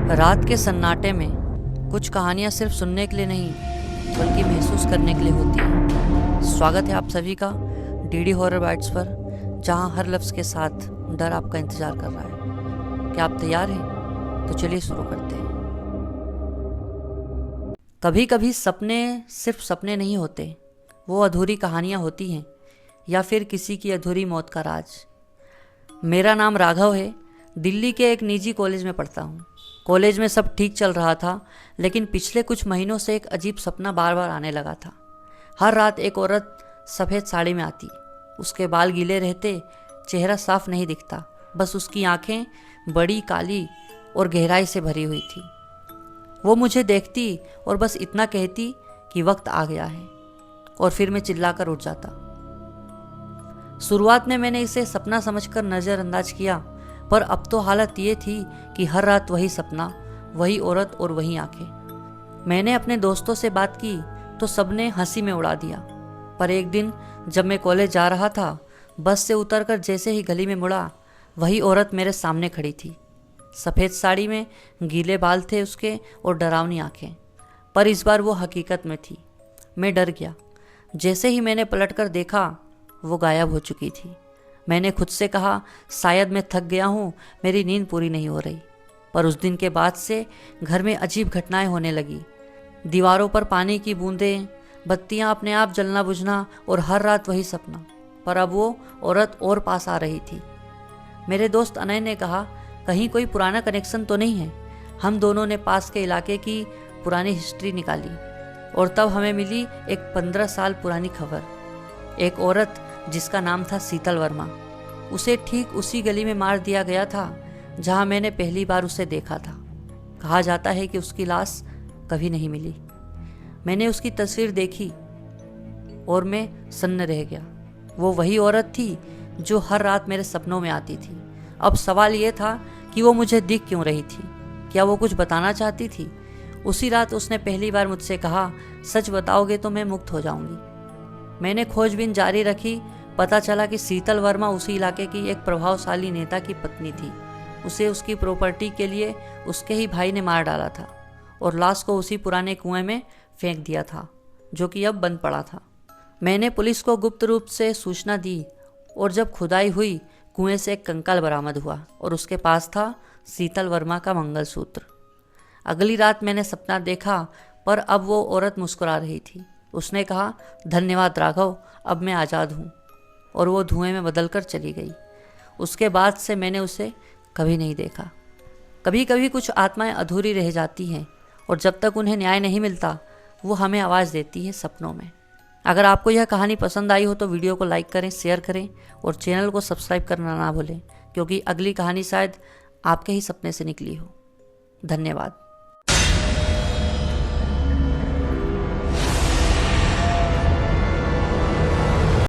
रात के सन्नाटे में कुछ कहानियाँ सिर्फ सुनने के लिए नहीं बल्कि महसूस करने के लिए होती हैं। स्वागत है आप सभी का डीडी हॉरर बाइट्स पर, जहां हर लफ्ज़ के साथ डर आपका इंतज़ार कर रहा है। क्या आप तैयार हैं? तो चलिए शुरू करते हैं। कभी कभी सपने सिर्फ सपने नहीं होते, वो अधूरी कहानियाँ होती हैं या फिर किसी की अधूरी मौत का राज। मेरा नाम राघव है, दिल्ली के एक निजी कॉलेज में पढ़ता हूँ। कॉलेज में सब ठीक चल रहा था, लेकिन पिछले कुछ महीनों से एक अजीब सपना बार बार आने लगा था। हर रात एक औरत सफ़ेद साड़ी में आती, उसके बाल गीले रहते, चेहरा साफ नहीं दिखता, बस उसकी आंखें बड़ी काली और गहराई से भरी हुई थी। वो मुझे देखती और बस इतना कहती कि वक्त आ गया है, और फिर मैं चिल्लाकर उठ जाता। शुरुआत में मैंने इसे सपना समझकर नज़रअंदाज किया, पर अब तो हालत ये थी कि हर रात वही सपना, वही औरत और वही आंखें। मैंने अपने दोस्तों से बात की तो सबने हंसी में उड़ा दिया। पर एक दिन जब मैं कॉलेज जा रहा था, बस से उतरकर जैसे ही गली में मुड़ा, वही औरत मेरे सामने खड़ी थी। सफ़ेद साड़ी में, गीले बाल थे उसके और डरावनी आंखें, पर इस बार वो हकीकत में थी। मैं डर गया। जैसे ही मैंने पलटकर देखा, वो गायब हो चुकी थी। मैंने खुद से कहा, शायद मैं थक गया हूँ, मेरी नींद पूरी नहीं हो रही। पर उस दिन के बाद से घर में अजीब घटनाएं होने लगी। दीवारों पर पानी की बूंदें, बत्तियाँ अपने आप जलना बुझना और हर रात वही सपना। पर अब वो औरत और पास आ रही थी। मेरे दोस्त अनय ने कहा, कहीं कोई पुराना कनेक्शन तो नहीं है। हम दोनों ने पास के इलाके की पुरानी हिस्ट्री निकाली और तब हमें मिली एक 15 साल पुरानी खबर। एक औरत जिसका नाम था शीतल वर्मा, उसे ठीक उसी गली में मार दिया गया था जहां मैंने पहली बार उसे देखा था। कहा जाता है कि उसकी लाश कभी नहीं मिली। मैंने उसकी तस्वीर देखी और मैं सन्न रह गया। वो वही औरत थी जो हर रात मेरे सपनों में आती थी। अब सवाल ये था कि वो मुझे दिख क्यों रही थी? क्या वो कुछ बताना चाहती थी? उसी रात उसने पहली बार मुझसे कहा, सच बताओगे तो मैं मुक्त हो जाऊंगी। मैंने खोजबीन जारी रखी। पता चला कि शीतल वर्मा उसी इलाके की एक प्रभावशाली नेता की पत्नी थी। उसे उसकी प्रॉपर्टी के लिए उसके ही भाई ने मार डाला था और लाश को उसी पुराने कुएं में फेंक दिया था, जो कि अब बंद पड़ा था। मैंने पुलिस को गुप्त रूप से सूचना दी और जब खुदाई हुई, कुएं से एक कंकाल बरामद हुआ और उसके पास था शीतल वर्मा का मंगलसूत्र। अगली रात मैंने सपना देखा, पर अब वो औरत मुस्कुरा रही थी। उसने कहा, धन्यवाद राघव, अब मैं आज़ाद हूँ, और वो धुएं में बदलकर चली गई। उसके बाद से मैंने उसे कभी नहीं देखा। कभी कभी कुछ आत्माएं अधूरी रह जाती हैं, और जब तक उन्हें न्याय नहीं मिलता, वो हमें आवाज़ देती है सपनों में। अगर आपको यह कहानी पसंद आई हो तो वीडियो को लाइक करें, शेयर करें और चैनल को सब्सक्राइब करना ना भूलें, क्योंकि अगली कहानी शायद आपके ही सपने से निकली हो। धन्यवाद।